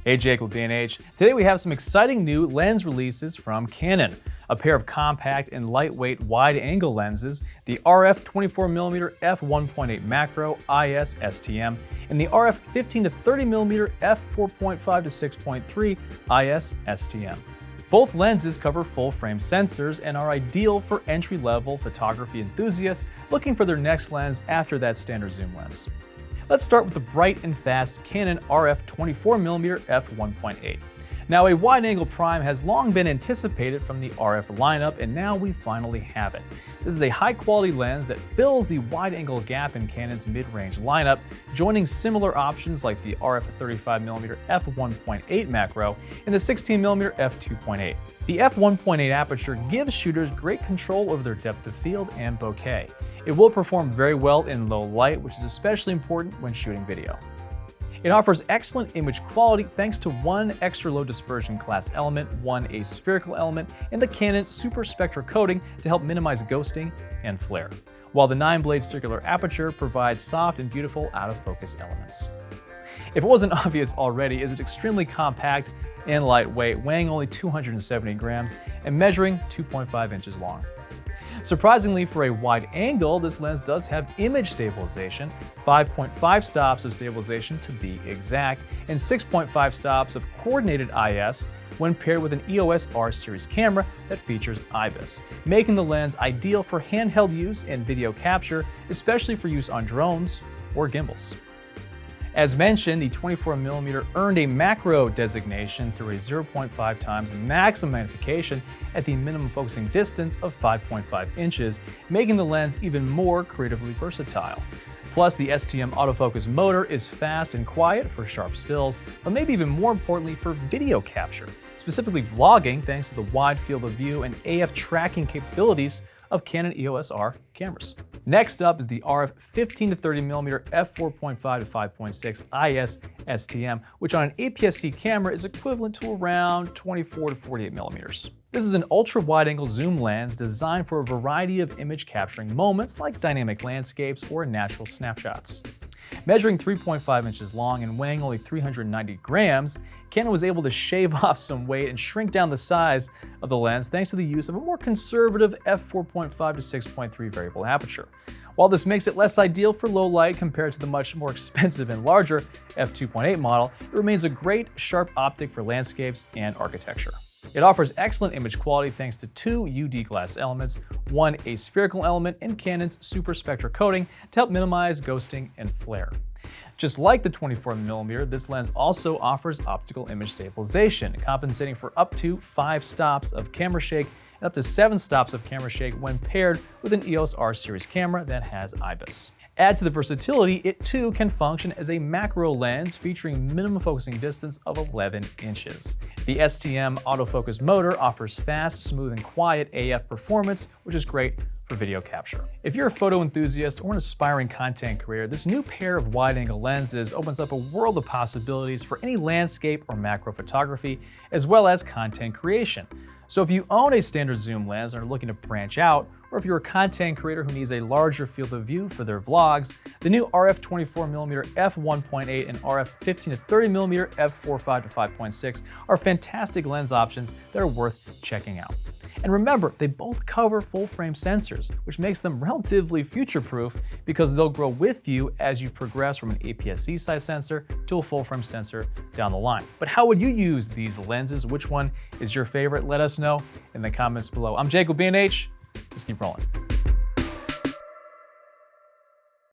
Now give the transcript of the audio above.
Hey, Jake with B&H. Today we have some exciting new lens releases from Canon. A pair of compact and lightweight wide-angle lenses, the RF 24mm f1.8 Macro IS STM, and the RF 15 to 30mm f4.5 to 6.3 IS STM. Both lenses cover full-frame sensors and are ideal for entry-level photography enthusiasts looking for their next lens after that standard zoom lens. Let's start with the bright and fast Canon RF 24mm f1.8. Now, a wide-angle prime has long been anticipated from the RF lineup, and now we finally have it. This is a high-quality lens that fills the wide-angle gap in Canon's mid-range lineup, joining similar options like the RF 35mm f1.8 Macro and the 16mm f2.8. The f1.8 aperture gives shooters great control over their depth of field and bokeh. It will perform very well in low light, which is especially important when shooting video. It offers excellent image quality thanks to one extra low dispersion class element, one aspherical element, and the Canon Super Spectra coating to help minimize ghosting and flare, while the 9-blade circular aperture provides soft and beautiful out-of-focus elements. If it wasn't obvious already, is it extremely compact and lightweight, weighing only 270 grams and measuring 2.5 inches long. Surprisingly, for a wide angle, this lens does have image stabilization, 5.5 stops of stabilization to be exact, and 6.5 stops of coordinated IS when paired with an EOS R series camera that features IBIS, making the lens ideal for handheld use and video capture, especially for use on drones or gimbals. As mentioned, the 24mm earned a macro designation through a 0.5 times maximum magnification at the minimum focusing distance of 5.5 inches, making the lens even more creatively versatile. Plus, the STM autofocus motor is fast and quiet for sharp stills, but maybe even more importantly for video capture, specifically vlogging thanks to the wide field of view and AF tracking capabilities of Canon EOS R cameras. Next up is the RF 15 to 30mm f4.5 to 5.6 IS STM, which on an APS-C camera is equivalent to around 24 to 48 millimeters. This is an ultra-wide-angle zoom lens designed for a variety of image capturing moments like dynamic landscapes or natural snapshots. Measuring 3.5 inches long and weighing only 390 grams, Canon was able to shave off some weight and shrink down the size of the lens thanks to the use of a more conservative f4.5 to 6.3 variable aperture. While this makes it less ideal for low light compared to the much more expensive and larger f2.8 model, it remains a great, sharp optic for landscapes and architecture. It offers excellent image quality thanks to two UD glass elements, one aspherical element, and Canon's Super Spectra coating to help minimize ghosting and flare. Just like the 24mm, this lens also offers optical image stabilization, compensating for up to 5 stops of camera shake and up to 7 stops of camera shake when paired with an EOS R series camera that has IBIS. Add to the versatility, it too can function as a macro lens featuring minimum focusing distance of 11 inches. The STM autofocus motor offers fast, smooth, and quiet AF performance, which is great for video capture. If you're a photo enthusiast or an aspiring content creator, this new pair of wide-angle lenses opens up a world of possibilities for any landscape or macro photography, as well as content creation. So if you own a standard zoom lens and are looking to branch out, or if you're a content creator who needs a larger field of view for their vlogs, the new RF 24mm f1.8 and RF 15 to 30mm f4.5 to 5.6 are fantastic lens options that are worth checking out. And remember, they both cover full-frame sensors, which makes them relatively future-proof because they'll grow with you as you progress from an APS-C size sensor to a full-frame sensor down the line. But how would you use these lenses? Which one is your favorite? Let us know in the comments below. I'm Jake with B&H. Just keep rolling.